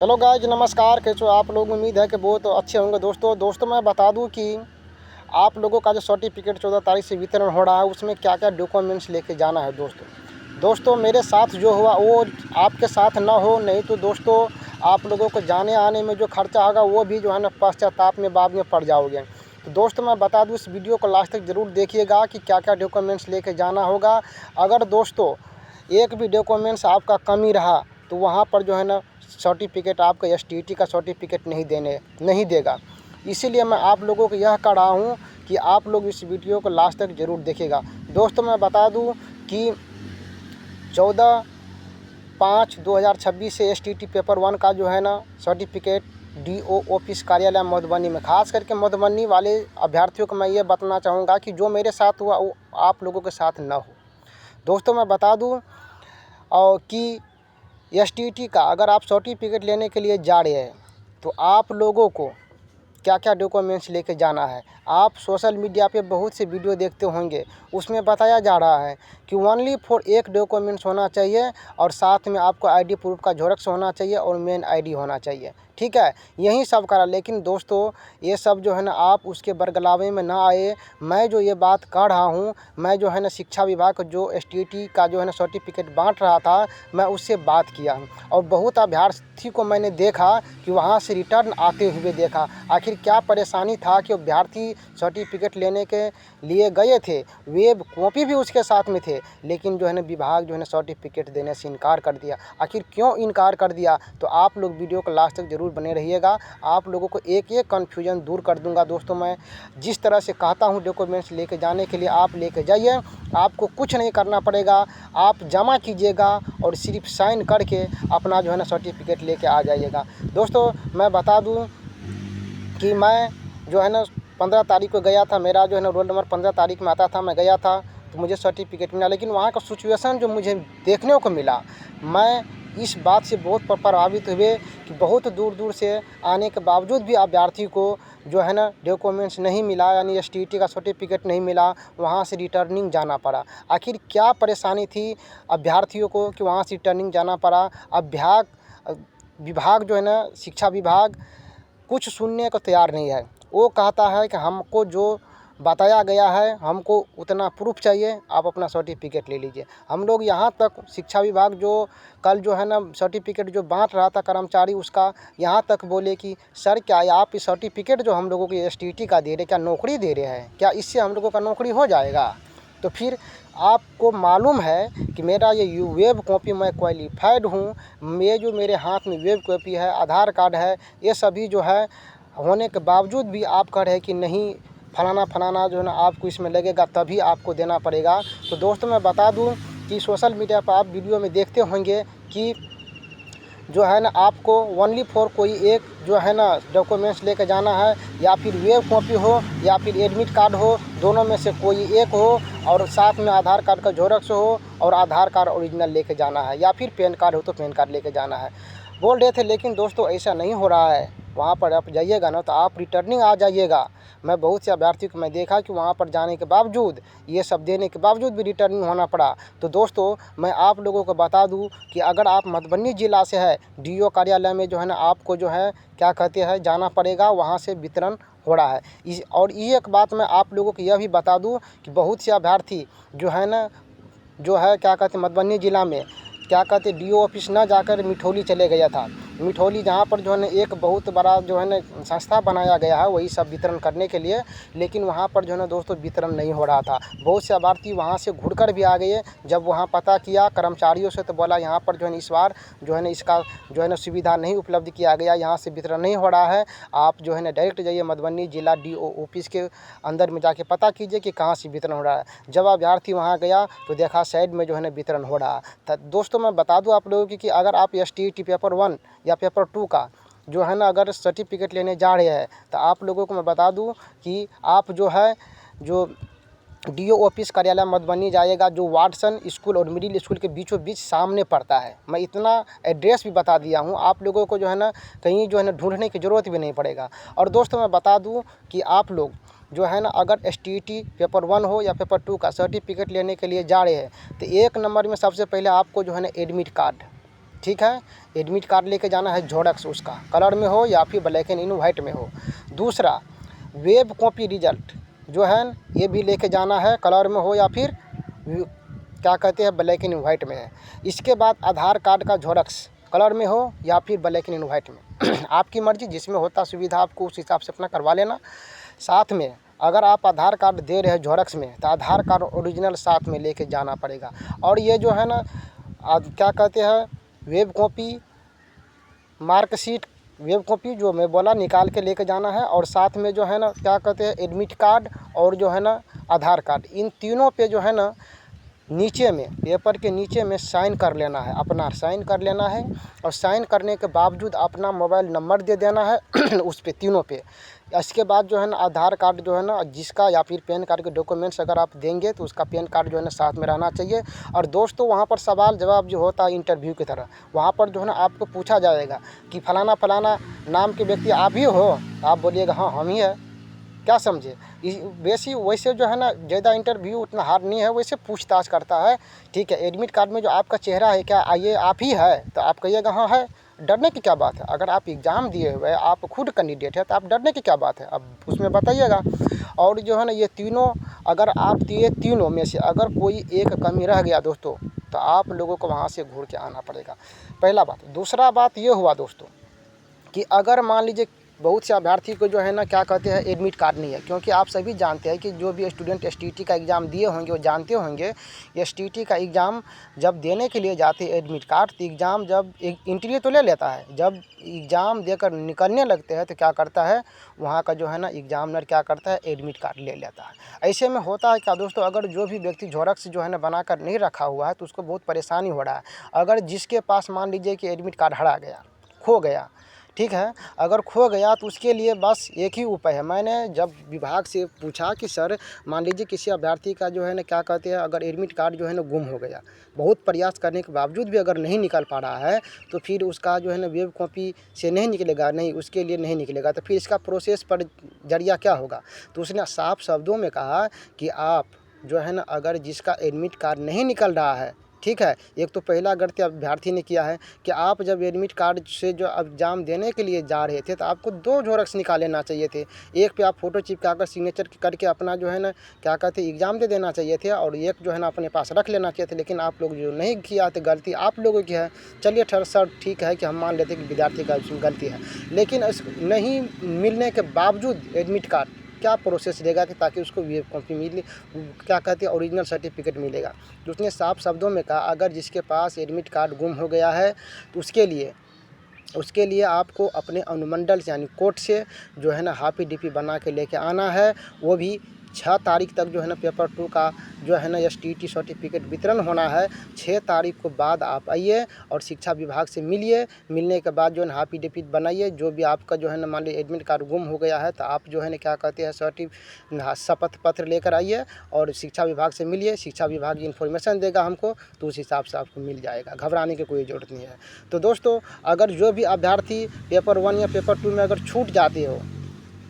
Hello guys, नमस्कार। कैसे हो आप लोग? उम्मीद है कि बहुत अच्छे होंगे। दोस्तों मैं बता दूं कि आप लोगों का जो सर्टिफिकेट 14 तारीख से वितरण हो रहा है, उसमें क्या क्या डॉक्यूमेंट्स लेके जाना है। दोस्तों मेरे साथ जो हुआ वो आपके साथ ना हो, नहीं तो दोस्तों आप लोगों को जाने आने में जो खर्चा होगा वो भी जो है ना पश्चाताप में बाद में पड़ जाओगे। तो दोस्तों मैं बता दूँ, इस वीडियो को लास्ट तक ज़रूर देखिएगा कि क्या क्या डॉक्यूमेंट्स लेके जाना होगा। अगर दोस्तों एक भी डॉक्यूमेंट्स आपका कमी रहा तो वहाँ पर जो है ना सर्टिफिकेट आपका एसटीईटी का सर्टिफिकेट नहीं देगा। इसीलिए मैं आप लोगों को यह कह रहा हूँ कि आप लोग इस वीडियो को लास्ट तक ज़रूर देखिएगा। दोस्तों मैं बता दूँ कि 14/5/2026 से एसटीईटी पेपर 1 का जो है ना सर्टिफिकेट डीओ ऑफिस कार्यालय मधुबनी में, खास करके मधुबनी वाले अभ्यर्थियों को मैं ये बताना चाहूँगा कि जो मेरे साथ हुआ वो आप लोगों के साथ न हो। दोस्तों मैं बता दूँ कि एसटीईटी का अगर आप सर्टिफिकेट लेने के लिए जा रहे हैं तो आप लोगों को क्या क्या डॉक्यूमेंट्स लेके जाना है। आप सोशल मीडिया पे बहुत से वीडियो देखते होंगे, उसमें बताया जा रहा है कि ओनली फॉर एक डॉक्यूमेंट्स होना चाहिए और साथ में आपको आईडी प्रूफ का ज़ेरॉक्स होना चाहिए और मेन आईडी होना चाहिए। ठीक है, यही सब करा। लेकिन दोस्तों ये सब जो है ना आप उसके बरगलावे में ना आए। मैं जो ये बात कह रहा हूँ, मैं जो है ना शिक्षा विभाग को जो एसटीईटी का जो है ना सर्टिफिकेट बांट रहा था, मैं उससे बात किया हूँ और बहुत अभ्यर्थी को मैंने देखा कि वहाँ से रिटर्न आते हुए देखा। आखिर क्या परेशानी था कि अभ्यर्थी सर्टिफिकेट लेने के लिए गए थे, वेब कॉपी भी उसके साथ में थे, लेकिन जो है ना विभाग जो है ना सर्टिफिकेट देने से इनकार कर दिया। आखिर क्यों इनकार कर दिया? तो आप लोग वीडियो को लास्ट तक ज़रूर बने रहिएगा। आप लोगों को एक एक कन्फ्यूजन दूर कर दूंगा। दोस्तों मैं जिस तरह से कहता हूँ डॉक्यूमेंट्स लेके जाने के लिए, आप लेके जाइए। आपको कुछ नहीं करना पड़ेगा, आप जमा कीजिएगा और सिर्फ साइन करके अपना जो है ना सर्टिफिकेट लेके आ जाइएगा। दोस्तों मैं बता दूँ कि मैं जो है ना 15 तारीख को गया था, मेरा जो है ना रोल नंबर 15 तारीख में आता था, मैं गया था तो मुझे सर्टिफिकेट मिला। लेकिन वहाँ का सिचुएशन जो मुझे देखने को मिला, मैं इस बात से बहुत प्रभावित हुए कि बहुत दूर दूर से आने के बावजूद भी अभ्यर्थी को जो है ना डॉक्यूमेंट्स नहीं मिला, यानी एसटीईटी का सर्टिफिकेट नहीं मिला, वहाँ से रिटर्निंग जाना पड़ा। आखिर क्या परेशानी थी अभ्यर्थियों को कि वहाँ से रिटर्निंग जाना पड़ा? विभाग जो है ना शिक्षा विभाग कुछ सुनने को तैयार नहीं है। वो कहता है कि हमको जो बताया गया है हमको उतना प्रूफ चाहिए, आप अपना सर्टिफिकेट ले लीजिए। हम लोग यहाँ तक शिक्षा विभाग जो कल जो है ना सर्टिफिकेट जो बांट रहा था कर्मचारी, उसका यहाँ तक बोले कि सर क्या आप इस सर्टिफिकेट जो हम लोगों को एसटीईटी का दे रहे, क्या नौकरी दे रहे हैं? क्या इससे हम लोगों का नौकरी हो जाएगा? तो फिर आपको मालूम है कि मेरा ये वेब कॉपी, मैं क्वालिफाइड हूँ। ये जो मेरे हाथ में वेब कॉपी है, आधार कार्ड है, ये सभी जो है होने के बावजूद भी आप कह रहे हैं कि नहीं फलाना जो है ना आपको इसमें लगेगा तभी आपको देना पड़ेगा। तो दोस्तों मैं बता दूं कि सोशल मीडिया पर आप वीडियो में देखते होंगे कि जो है ना आपको ओनली फॉर कोई एक जो है ना डॉक्यूमेंट्स लेके जाना है, या फिर वेब कॉपी हो या फिर एडमिट कार्ड हो, दोनों में से कोई एक हो, और साथ में आधार कार्ड का ज़ेरॉक्स हो और आधार कार्ड ओरिजिनल लेके जाना है, या फिर पैन कार्ड हो तो पैन कार्ड लेके जाना है बोल रहे थे। लेकिन दोस्तों ऐसा नहीं हो रहा है। वहाँ पर आप जाइएगा ना तो आप रिटर्निंग आ जाइएगा। मैं बहुत से अभ्यर्थियों को मैं देखा कि वहाँ पर जाने के बावजूद, ये सब देने के बावजूद भी रिटर्निंग होना पड़ा। तो दोस्तों मैं आप लोगों को बता दूं कि अगर आप मधुबनी ज़िला से है, डीओ कार्यालय में जो है ना आपको जो है क्या कहते हैं जाना पड़ेगा, वहाँ से वितरण हो रहा है। और ये एक बात मैं आप लोगों को यह भी बता दूँ कि बहुत से अभ्यर्थी जो है ना जो है क्या कहते हैं मधुबनी ज़िला में क्या कहते डीओ ऑफिस ना जाकर मिठौली चले गया था। मिठौली जहाँ पर जो है ना एक बहुत बड़ा जो है ना संस्था बनाया गया है वही सब वितरण करने के लिए, लेकिन वहाँ पर जो है ना दोस्तों वितरण नहीं हो रहा था। बहुत से अभ्यर्थी वहाँ से घुरकर भी आ गए। जब वहाँ पता किया कर्मचारियों से तो बोला यहाँ पर जो है ना इस बार जो है ना इसका जो है ना सुविधा नहीं उपलब्ध किया गया, यहाँ से वितरण नहीं हो रहा है। आप जो है ना डायरेक्ट जाइए मधुबनी जिला डीओ ऑफिस के अंदर में जाके पता कीजिए कि कहाँ से वितरण हो रहा है। जब अभ्यर्थी वहाँ गया तो देखा साइड में जो है ना वितरण हो रहा था। दोस्तों मैं बता दूं आप लोगों की कि अगर आप एसटीईटी पेपर 1 या पेपर 2 का जो है ना अगर सर्टिफिकेट लेने जा रहे हैं तो आप लोगों को मैं बता दूं कि आप जो है जो डीओ ऑफिस कार्यालय मधुबनी जाइएगा, जो वाटसन स्कूल और मिडिल स्कूल के बीचों बीच सामने पड़ता है। मैं इतना एड्रेस भी बता दिया हूँ, आप लोगों को जो है ना कहीं जो है ना ढूंढने की ज़रूरत भी नहीं पड़ेगा। और दोस्तों मैं बता दूँ कि आप लोग जो है ना अगर एसटीईटी पेपर 1 हो या पेपर 2 का सर्टिफिकेट लेने के लिए जा रहे हैं तो एक नंबर में सबसे पहले आपको जो है ना एडमिट कार्ड ठीक है। एडमिट कार्ड लेके जाना है ज़ेरॉक्स, उसका कलर में हो या फिर ब्लैक एंड वाइट में हो। दूसरा, वेब कॉपी रिजल्ट जो है ये भी लेके जाना है, कलर में हो या फिर क्या कहते हैं ब्लैक एंड वाइट में है। इसके बाद आधार कार्ड का ज़ेरॉक्स कलर में हो या फिर ब्लैक एंड वाइट में आपकी मर्ज़ी, जिसमें होता सुविधा आपको उस हिसाब से अपना करवा लेना। साथ में अगर आप आधार कार्ड दे रहे हैं ज़ेरॉक्स में, तो आधार कार्ड ओरिजिनल साथ में लेके जाना पड़ेगा। और ये जो है ना क्या कहते हैं web copy, marksheet, web copy जो मैं बोला निकाल के लेके जाना है। और साथ में जो है ना क्या कहते हैं एडमिट कार्ड और जो है ना आधार कार्ड, इन तीनों पे जो है ना नीचे में पेपर के नीचे में साइन कर लेना है, अपना साइन कर लेना है। और साइन करने के बावजूद अपना मोबाइल नंबर दे देना है उस पे, तीनों पे। इसके बाद जो है ना आधार कार्ड जो है ना जिसका या फिर पैन कार्ड के डॉक्यूमेंट्स अगर आप देंगे तो उसका पैन कार्ड जो है ना साथ में रहना चाहिए। और दोस्तों वहाँ पर सवाल जवाब जो होता है इंटरव्यू की तरह, वहाँ पर जो है ना आपको पूछा जाएगा कि फलाना फलाना नाम के व्यक्ति आप ही हो, आप बोलिएगा हाँ हम ही है। क्या समझे, वैसे वैसे जो है ना ज़्यादा इंटरव्यू उतना हार्ड नहीं है, वैसे पूछताछ करता है। ठीक है, एडमिट कार्ड में जो आपका चेहरा है क्या ये आप ही है, तो आप कहिएगा हाँ है। डरने की क्या बात है, अगर आप एग्ज़ाम दिए हुए आप खुद कैंडिडेट है तो आप डरने की क्या बात है, अब उसमें बताइएगा। और जो है ना ये तीनों, अगर आप ये तीनों में से अगर कोई एक कमी रह गया दोस्तों, तो आप लोगों को वहाँ से घूर के आना पड़ेगा, पहला बात। दूसरा बात ये हुआ दोस्तों कि अगर मान लीजिए बहुत से अभ्यर्थी को जो है ना क्या कहते हैं एडमिट कार्ड नहीं है, क्योंकि आप सभी जानते हैं कि जो भी स्टूडेंट एसटीईटी का एग्ज़ाम दिए होंगे वो जानते होंगे एसटीईटी का एग्ज़ाम जब देने के लिए जाते हैं एडमिट कार्ड, तो एग्ज़ाम जब इंटरव्यू तो ले लेता है, जब एग्ज़ाम देकर निकलने लगते हैं तो क्या करता है वहाँ का जो है ना एग्ज़ामिनर क्या करता है एडमिट कार्ड ले लेता है। ऐसे में होता है क्या दोस्तों, अगर जो भी व्यक्ति ज़ेरॉक्स जो है ना बनाकर नहीं रखा हुआ है तो उसको बहुत परेशानी हो रहा है। अगर जिसके पास मान लीजिए कि एडमिट कार्ड हरा गया, खो गया, ठीक है, अगर खो गया तो उसके लिए बस एक ही उपाय है। मैंने जब विभाग से पूछा कि सर मान लीजिए किसी अभ्यर्थी का जो है ना क्या कहते हैं अगर एडमिट कार्ड जो है ना गुम हो गया, बहुत प्रयास करने के बावजूद भी अगर नहीं निकल पा रहा है, तो फिर उसका जो है ना वेब कॉपी से नहीं निकलेगा, नहीं उसके लिए नहीं निकलेगा, तो फिर इसका प्रोसेस पर जरिया क्या होगा। तो उसने साफ शब्दों में कहा कि आप जो है ना अगर जिसका एडमिट कार्ड नहीं निकल रहा है, ठीक है, एक तो पहला गलती अभ्यर्थी ने किया है कि आप जब एडमिट कार्ड से जो एग्ज़ाम देने के लिए जा रहे थे तो आपको 2 ज़ेरॉक्स निकाल लेना चाहिए थे। एक पे आप फ़ोटो चिपका कर सिग्नेचर करके अपना जो है ना क्या कहते हैं एग्ज़ाम दे देना चाहिए थे, और एक जो है ना अपने पास रख लेना चाहिए था। लेकिन आप लोग जो नहीं किया तो गलती आप लोगों की है। चलिए सर ठीक है कि हम मान लेते हैं कि विद्यार्थी का इसमें गलती है, लेकिन नहीं मिलने के बावजूद एडमिट कार्ड क्या प्रोसेस रहेगा कि ताकि उसको वेब कॉपी मिले, क्या कहते हैं ओरिजिनल सर्टिफिकेट मिलेगा। तो उसने साफ शब्दों में कहा अगर जिसके पास एडमिट कार्ड गुम हो गया है तो उसके लिए आपको अपने अनुमंडल से यानी कोर्ट से जो है ना हाफी डिपी बना के लेके आना है। वो भी 6 तारीख तक जो है ना पेपर 2 का जो है ना एसटीईटी सर्टिफिकेट वितरण होना है। 6 तारीख को बाद आप आइए और शिक्षा विभाग से मिलिए। मिलने के बाद जो है ना हाफी डिपी बनाइए। जो भी आपका जो है ना मान लीजिए एडमिट कार्ड गुम हो गया है तो आप जो है ना क्या कहते हैं शपथ पत्र लेकर आइए और शिक्षा विभाग से मिलिए। शिक्षा विभाग इन्फॉर्मेशन देगा हमको, तो उस हिसाब से आपको मिल जाएगा, घबराने की कोई ज़रूरत नहीं है। तो दोस्तों अगर जो भी अभ्यर्थी पेपर 1 या पेपर 2 में अगर छूट जाते हो,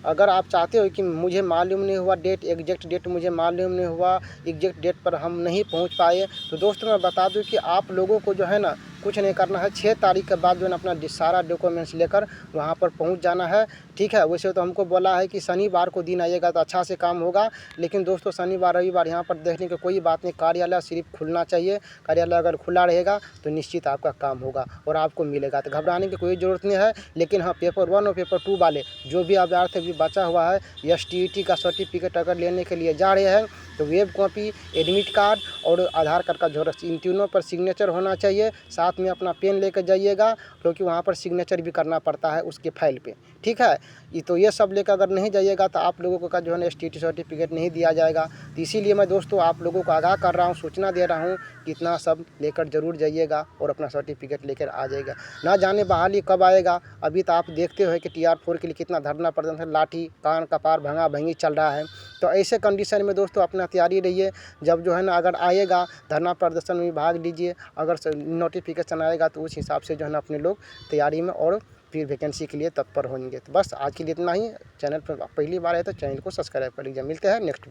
अगर आप चाहते हो कि मुझे मालूम नहीं हुआ डेट, एग्जैक्ट डेट मुझे मालूम नहीं हुआ, एग्जैक्ट डेट पर हम नहीं पहुंच पाए, तो दोस्तों मैं बता दूं कि आप लोगों को जो है ना कुछ नहीं करना है। 6 तारीख के बाद जो है ना अपना सारा डॉक्यूमेंट्स लेकर वहां पर पहुंच जाना है, ठीक है। वैसे तो हमको बोला है कि शनिवार को दिन आइएगा तो अच्छा से काम होगा, लेकिन दोस्तों शनिवार रविवार यहाँ पर देखने की कोई बात नहीं। कार्यालय सिर्फ खुलना चाहिए। कार्यालय अगर खुला रहेगा तो निश्चित आपका काम होगा और आपको मिलेगा, तो घबराने की कोई ज़रूरत नहीं है। लेकिन हाँ पेपर 1 और पेपर 2 वाले जो भी अभ्यर्थी अभी बचा हुआ है एसटीईटी का सर्टिफिकेट अगर लेने के लिए जा रहे हैं तो वेब कॉपी, एडमिट कार्ड और आधार कार्ड का ज़ेरॉक्स, इन तीनों पर सिग्नेचर होना चाहिए। साथ में अपना पेन लेकर जाइएगा, क्योंकि वहाँ पर सिग्नेचर भी करना पड़ता है उसके फाइल पे, ठीक है। तो ये सब लेकर अगर नहीं जाइएगा तो आप लोगों को का जो है ना एसटीईटी सर्टिफिकेट नहीं दिया जाएगा। तो इसीलिए मैं दोस्तों आप लोगों को आगाह कर रहा हूँ, सूचना दे रहा हूँ कि इतना सब लेकर ज़रूर जाइएगा और अपना सर्टिफिकेट लेकर आ जाएगा। ना जाने बहाली कब आएगा। अभी तो आप देखते हो कि TR4 के लिए कितना धरना प्रदर्शन, लाठी कान कपार भंगा भंगी चल रहा है। तो ऐसे कंडीशन में दोस्तों अपना तैयारी रहिए। जब जो है ना अगर आएगा धरना प्रदर्शन में भाग लीजिए, अगर नोटिफिकेशन आएगा तो उस हिसाब से जो है ना अपने लोग तैयारी में और फिर वैकेंसी के लिए तत्पर होंगे। तो बस आज के लिए इतना ही। चैनल पर पहली बार है तो चैनल को सब्सक्राइब कर लीजिए। मिलते हैं नेक्स्ट